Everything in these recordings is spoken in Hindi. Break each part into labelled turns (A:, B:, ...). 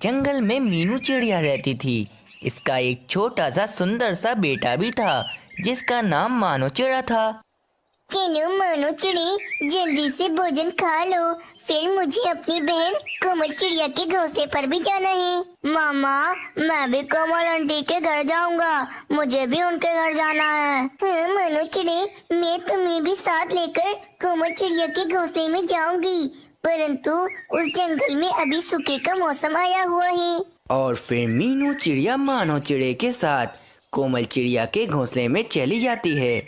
A: जंगल में मीनू चिड़िया रहती थी। इसका एक छोटा सा सुंदर सा बेटा भी था जिसका नाम मानो चिड़ा था।
B: चलो मानो चिड़ी, जल्दी से भोजन खा लो, फिर मुझे अपनी बहन कोमल चिड़िया के घोंसले पर भी जाना है। मामा, मैं भी कोमल आंटी के घर जाऊंगा, मुझे भी उनके घर जाना है। हाँ मानो चिड़ी, मैं तुम्हें भी साथ लेकर कोमल चिड़िया के घोंसले में जाऊंगी, परंतु उस जंगल में अभी सूखे का मौसम आया हुआ है।
A: और फिर मीनू चिड़िया मानो चिड़े के साथ कोमल चिड़िया के घोंसले में चली जाती है।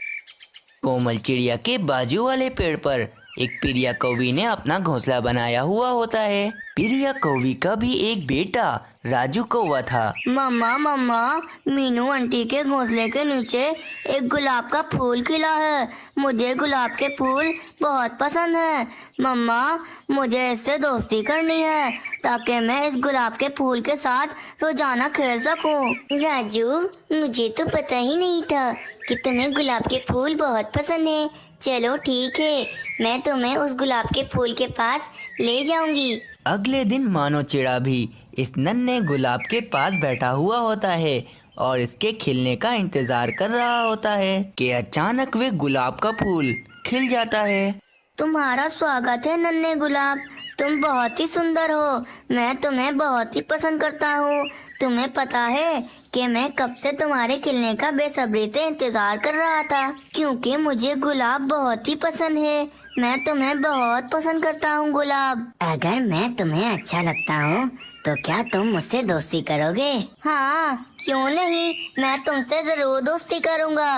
A: कोमल चिड़िया के बाजू वाले पेड़ पर एक पिरिया कौवी ने अपना घोंसला बनाया हुआ होता है। पिरिया कौवी का भी एक बेटा राजू कौवा था।
B: मम्मा मम्मा, मीनू आंटी के घोंसले के नीचे एक गुलाब का फूल खिला है, मुझे गुलाब के फूल बहुत पसंद है। मम्मा, मुझे इससे दोस्ती करनी है ताकि मैं इस गुलाब के फूल के साथ रोजाना खेल सकूं। राजू, मुझे तो पता ही नहीं था कि तुम्हें गुलाब के फूल बहुत पसंद है। चलो ठीक है, मैं तुम्हें उस गुलाब के फूल के पास ले जाऊंगी।
A: अगले दिन मानो चिड़ा भी इस नन्हे गुलाब के पास बैठा हुआ होता है और इसके खिलने का इंतजार कर रहा होता है कि अचानक वे गुलाब का फूल खिल जाता है।
B: तुम्हारा स्वागत है नन्हे गुलाब, तुम बहुत ही सुंदर हो, मैं तुम्हें बहुत ही पसंद करता हूँ। तुम्हें पता है कि मैं कब से तुम्हारे खिलने का बेसब्री से इंतजार कर रहा था, क्योंकि मुझे गुलाब बहुत ही पसंद है। मैं तुम्हें बहुत पसंद करता हूँ गुलाब। अगर मैं तुम्हें अच्छा लगता हूँ तो क्या तुम मुझसे दोस्ती करोगे? हाँ, क्यों नहीं, मैं तुमसे जरूर दोस्ती करूँगा।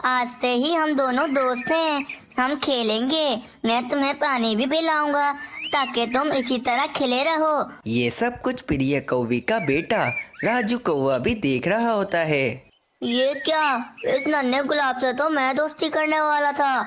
B: आज से ही हम दोनों दोस्त हैं, हम खेलेंगे, मैं तुम्हें पानी भी पिलाऊंगा ताकि तुम इसी तरह खिले रहो।
A: ये सब कुछ पिरिया कौवी का बेटा राजू कौवा भी देख रहा होता है।
B: ये क्या, इस नन्हे गुलाब से तो मैं दोस्ती करने वाला था,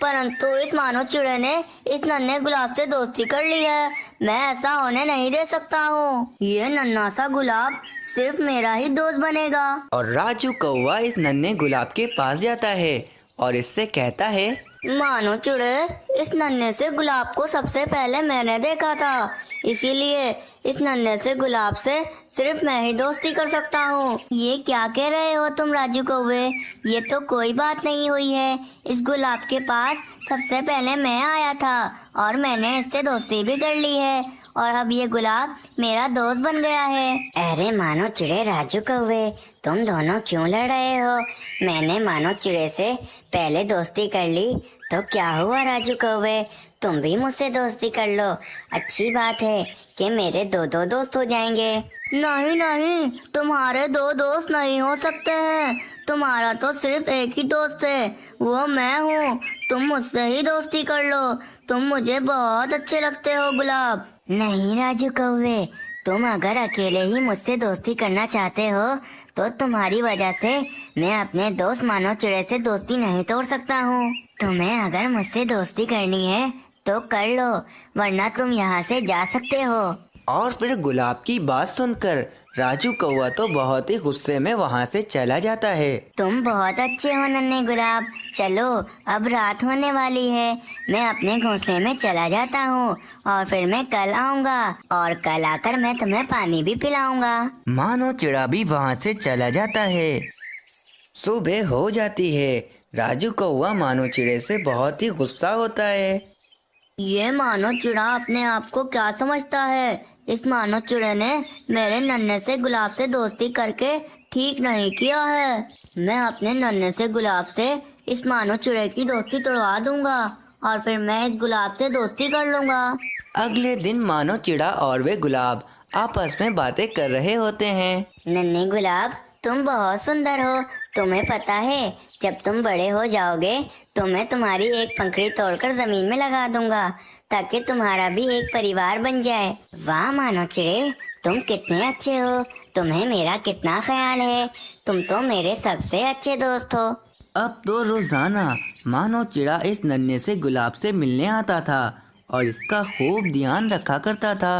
B: परंतु इस मानो चिड़े ने इस नन्हे गुलाब से दोस्ती कर ली है। मैं ऐसा होने नहीं दे सकता हूँ, ये नन्हा सा गुलाब सिर्फ मेरा ही दोस्त बनेगा।
A: और राजू कौवा इस नन्हे गुलाब के पास जाता है और इससे कहता है,
B: मानो चिड़े, इस नन्हे से गुलाब को सबसे पहले मैंने देखा था, इसीलिए इस नन्हे से गुलाब से सिर्फ मैं ही दोस्ती कर सकता हूँ। ये क्या कह रहे हो तुम राजू कौवे, ये तो कोई बात नहीं हुई है। इस गुलाब के पास सबसे पहले मैं आया था और मैंने इससे दोस्ती भी कर ली है और अब ये गुलाब मेरा दोस्त बन गया है। अरे मानो चिड़े राजू कौवे, तुम दोनों क्यों लड़ रहे हो? मैंने मानो चिड़े से पहले दोस्ती कर ली तो क्या हुआ राजू कौवे, तुम भी मुझसे दोस्ती कर लो। अच्छी बात है कि मेरे दो दो दोस्त हो जाएंगे। नहीं नहीं, तुम्हारे दो दोस्त नहीं हो सकते हैं, तुम्हारा तो सिर्फ एक ही दोस्त है, वो मैं हूँ। तुम मुझसे ही दोस्ती कर लो, तुम मुझे बहुत अच्छे लगते हो गुलाब। नहीं राजू कौवे, तुम अगर अकेले ही मुझसे दोस्ती करना चाहते हो तो तुम्हारी वजह से मैं अपने दोस्त मानो चिड़े से दोस्ती नहीं तोड़ सकता हूँ। तुम्हें अगर मुझसे दोस्ती करनी है तो कर लो, वरना तुम यहाँ से जा सकते हो।
A: और फिर गुलाब की बात सुनकर राजू कौवा तो बहुत ही गुस्से में वहाँ से चला जाता है।
B: तुम बहुत अच्छे हो नन्हे गुलाब, चलो अब रात होने वाली है, मैं अपने घोंसले में चला जाता हूँ और फिर मैं कल आऊँगा और कल आकर मैं तुम्हें पानी भी पिलाऊंगा।
A: मानो चिड़ा भी वहाँ से चला जाता है। सुबह हो जाती है। राजू कौवा मानो चिड़े से बहुत ही गुस्सा होता है।
B: ये मानो चिड़ा अपने आप को क्या समझता है? इस मानो चिड़े ने मेरे नन्हे से गुलाब से दोस्ती करके ठीक नहीं किया है। मैं अपने नन्हे से गुलाब से इस मानो चिड़े की दोस्ती तोड़वा दूंगा और फिर मैं इस गुलाब से दोस्ती कर लूंगा।
A: अगले दिन मानो चिड़ा और वे गुलाब आपस में बातें कर रहे होते हैं।
B: नन्हे गुलाब, तुम बहुत सुंदर हो, तुम्हें पता है जब तुम बड़े हो जाओगे तो मैं तुम्हारी एक पंखड़ी तोड़कर जमीन में लगा दूंगा ताकि तुम्हारा भी एक परिवार बन जाए। वाह मानो चिड़े, तुम कितने अच्छे हो, तुम्हें मेरा कितना ख्याल है, तुम तो मेरे सबसे अच्छे दोस्त हो।
A: अब तो रोजाना मानो चिड़ा इस नन्हे से गुलाब से मिलने आता था और इसका खूब ध्यान रखा करता था।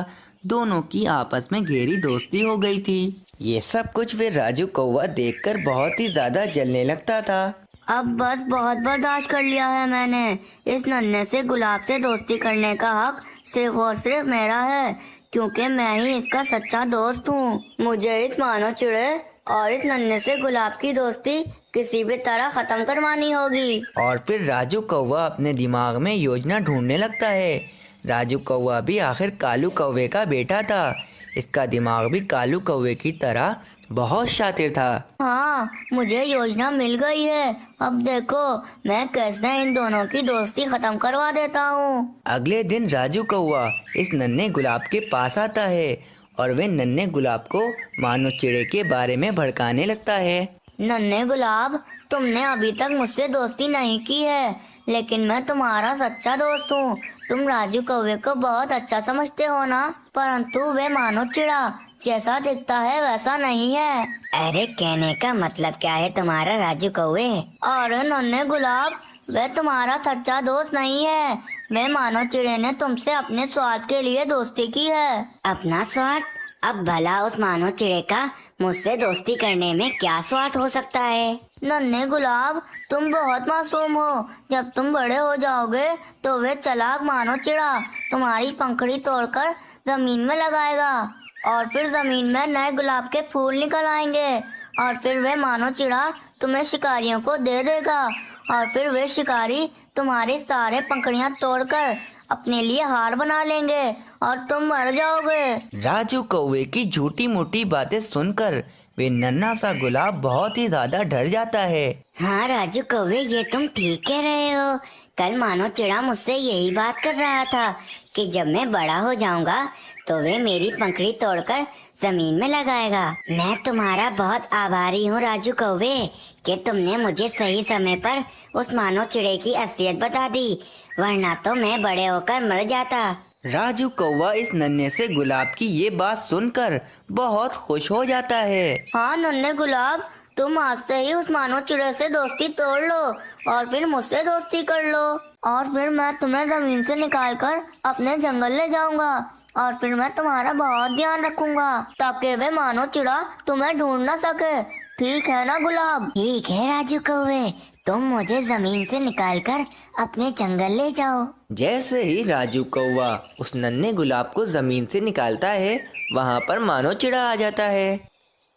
A: दोनों की आपस में गहरी दोस्ती हो गई थी। ये सब कुछ वे राजू कौवा देखकर बहुत ही ज्यादा जलने लगता था।
B: अब बस बहुत बर्दाश्त कर लिया है मैंने, इस नन्हे से गुलाब से दोस्ती करने का हक सिर्फ और सिर्फ मेरा है, क्योंकि मैं ही इसका सच्चा दोस्त हूँ। मुझे इस मानो चिड़े और इस नन्हे से गुलाब की दोस्ती किसी भी तरह खत्म करवानी होगी।
A: और फिर राजू कौवा अपने दिमाग में योजना ढूंढने लगता है। राजू कौवा भी आखिर कालू कौवे का बेटा था। इसका दिमाग भी कालू कौवे की तरह बहुत शातिर था।
B: हाँ, मुझे योजना मिल गई है। अब देखो मैं कैसे इन दोनों की दोस्ती खत्म करवा देता हूँ।
A: अगले दिन राजू कौवा इस नन्हे गुलाब के पास आता है और वे नन्हे गुलाब को मानो चिड़े के बारे में भड़काने लगता है।
B: नन्हे गुलाब, तुमने अभी तक मुझसे दोस्ती नहीं की है, लेकिन मैं तुम्हारा सच्चा दोस्त हूँ। तुम राजू कौवे को बहुत अच्छा समझते हो ना, परंतु वे मानो चिड़ा जैसा दिखता है वैसा नहीं है। अरे कहने का मतलब क्या है तुम्हारा राजू कौवे? अरे नन्हे गुलाब, वे तुम्हारा सच्चा दोस्त नहीं है। वे मानो चिड़े ने तुमसे अपने स्वार्थ के लिए दोस्ती की है। अपना स्वार्थ? अब भला उस मानो चिड़े का मुझसे दोस्ती करने में क्या स्वार्थ हो सकता है? नन्हे गुलाब, तुम बहुत मासूम हो। जब तुम बड़े हो जाओगे तो वे चालाक मानो चिड़ा तुम्हारी पंखुड़ी तोड़कर जमीन में लगाएगा और फिर जमीन में नए गुलाब के फूल निकल आएंगे और फिर वे मानो चिड़ा तुम्हें शिकारियों को दे देगा और फिर वे शिकारी तुम्हारे सारे पंखुड़ियां तोड़कर अपने लिए हार बना लेंगे और तुम मर जाओगे।
A: राजू कौवे की झूठी मूठी बातें सुनकर वे नन्हा सा गुलाब बहुत ही ज्यादा डर जाता है।
B: हाँ राजू कौवे, ये तुम ठीक कह रहे हो। कल मानो चिड़ा मुझसे यही बात कर रहा था कि जब मैं बड़ा हो जाऊंगा तो वे मेरी पंखुड़ी तोड़कर जमीन में लगाएगा। मैं तुम्हारा बहुत आभारी हूँ राजू कौवे कि तुमने मुझे सही समय पर उस मानो चिड़े की असलियत बता दी, वरना तो मैं बड़े होकर मर जाता।
A: राजू कौवा इस नन्हे से गुलाब की ये बात सुनकर बहुत खुश हो जाता है।
B: हाँ नन्हे गुलाब, तुम आज से ही उस मानो चिड़े से दोस्ती तोड़ लो और फिर मुझसे दोस्ती कर लो और फिर मैं तुम्हें जमीन से निकालकर अपने जंगल ले जाऊंगा और फिर मैं तुम्हारा बहुत ध्यान रखूंगा ताकि वे मानो चिड़ा तुम्हें ढूंढ ना सके। ठीक है ना गुलाब? ठीक है राजू कौवे, तुम मुझे जमीन से निकालकर अपने जंगल ले जाओ।
A: जैसे ही राजू कौवा उस नन्हे गुलाब को जमीन से निकालता है, वहाँ पर मानो चिड़ा आ जाता है।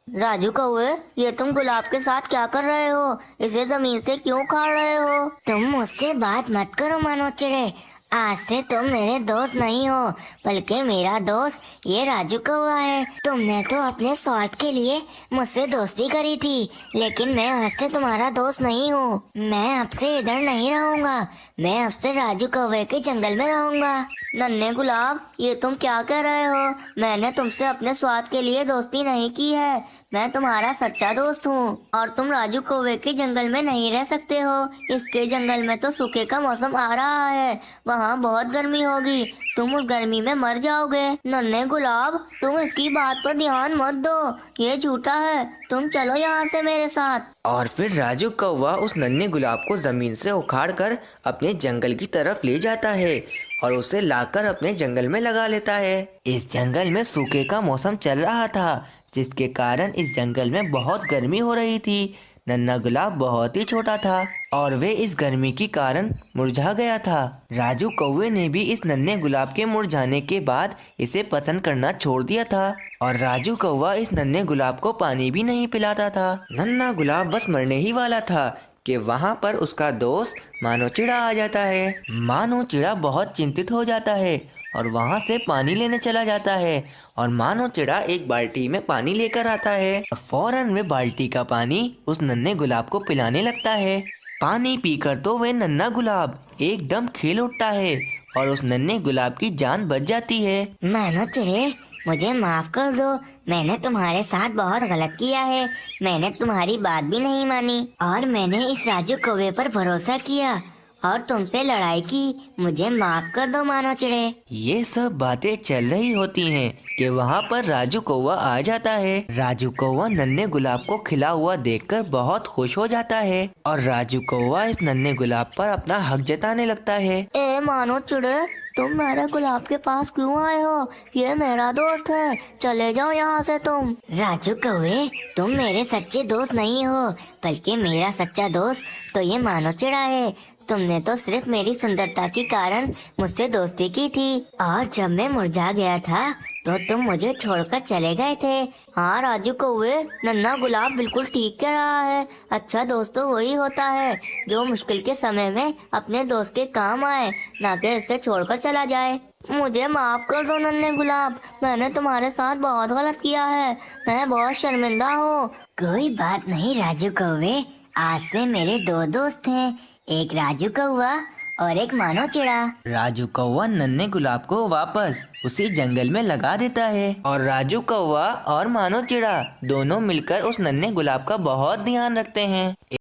B: राजू कौवे, ये तुम गुलाब के साथ क्या कर रहे हो? इसे जमीन से क्यों उखाड़ रहे हो? तुम मुझसे बात मत करो मानो चिड़े। आज से तुम मेरे दोस्त नहीं हो, बल्कि मेरा दोस्त ये राजू कौवा है। तुमने तो अपने स्वार्थ के लिए मुझसे दोस्ती करी थी, लेकिन मैं आज से तुम्हारा दोस्त नहीं हूँ। मैं अब से इधर नहीं रहूँगा, मैं अब से राजू कौवे के जंगल में रहूँगा। नन्हे गुलाब, ये तुम क्या कह रहे हो? मैंने तुमसे अपने स्वार्थ के लिए दोस्ती नहीं की है। मैं तुम्हारा सच्चा दोस्त हूँ और तुम राजू कौवे के जंगल में नहीं रह सकते हो। इसके जंगल में तो सूखे का मौसम आ रहा है, वहाँ बहुत गर्मी होगी, तुम उस गर्मी में मर जाओगे। नन्हे गुलाब, तुम इसकी बात पर ध्यान मत दो, ये झूठा है। तुम चलो यहाँ से मेरे साथ।
A: और फिर राजू कौवा उस नन्हे गुलाब को जमीन से उखाड़कर अपने जंगल की तरफ ले जाता है और उसे लाकर अपने जंगल में लगा लेता है। इस जंगल में सूखे का मौसम चल रहा था, जिसके कारण इस जंगल में बहुत गर्मी हो रही थी। नन्हा गुलाब बहुत ही छोटा था और वे इस गर्मी के कारण मुरझा गया था। राजू कौवे ने भी इस नन्हे गुलाब के मुरझाने के बाद इसे पसंद करना छोड़ दिया था और राजू कौवा इस नन्हे गुलाब को पानी भी नहीं पिलाता था। नन्हा गुलाब बस मरने ही वाला था कि वहाँ पर उसका दोस्त मानो चिड़ा आ जाता है। मानो चिड़ा बहुत चिंतित हो जाता है और वहाँ से पानी लेने चला जाता है और मानो चिड़ा एक बाल्टी में पानी लेकर आता है और फौरन वे बाल्टी का पानी उस नन्हे गुलाब को पिलाने लगता है। पानी पीकर तो वे नन्हा गुलाब एकदम खिल उठता है और उस नन्हे गुलाब की जान बच जाती है।
B: मानो चिड़े, मुझे माफ कर दो, मैंने तुम्हारे साथ बहुत गलत किया है। मैंने तुम्हारी बात भी नहीं मानी और मैंने इस राजू कौवे पर भरोसा किया और तुमसे लड़ाई की। मुझे माफ कर दो मानो चिड़े।
A: ये सब बातें चल रही होती हैं कि वहाँ पर राजू कौवा आ जाता है। राजू कौवा नन्हे गुलाब को खिला हुआ देखकर बहुत खुश हो जाता है और राजू कौवा इस नन्हे गुलाब पर अपना हक जताने लगता है।
B: ए मानो चिड़े, तुम मेरे गुलाब के पास क्यों आए हो? ये मेरा दोस्त है, चले जाओ यहाँ से तुम। राजू कौवे, तुम मेरे सच्चे दोस्त नहीं हो, बल्कि मेरा सच्चा दोस्त तो ये मानो चिड़ा है। तुमने तो सिर्फ मेरी सुंदरता के कारण मुझसे दोस्ती की थी और जब मैं मुरझा गया था तो तुम मुझे छोड़कर चले गए थे। हाँ राजू कौवे, नन्हा गुलाब बिल्कुल ठीक कह रहा है। अच्छा दोस्त तो वही होता है जो मुश्किल के समय में अपने दोस्त के काम आए, ना कि इसे छोड़कर चला जाए। मुझे माफ कर दो नन्हे गुलाब, मैंने तुम्हारे साथ बहुत गलत किया है। मैं बहुत शर्मिंदा हूँ। कोई बात नहीं राजू कौवे, आज से मेरे दो दोस्त हैं, एक राजू कौवा और एक मानो चिड़ा।
A: राजू कौवा नन्हे गुलाब को वापस उसी जंगल में लगा देता है और राजू कौवा और मानो चिड़ा दोनों मिलकर उस नन्हे गुलाब का बहुत ध्यान रखते हैं।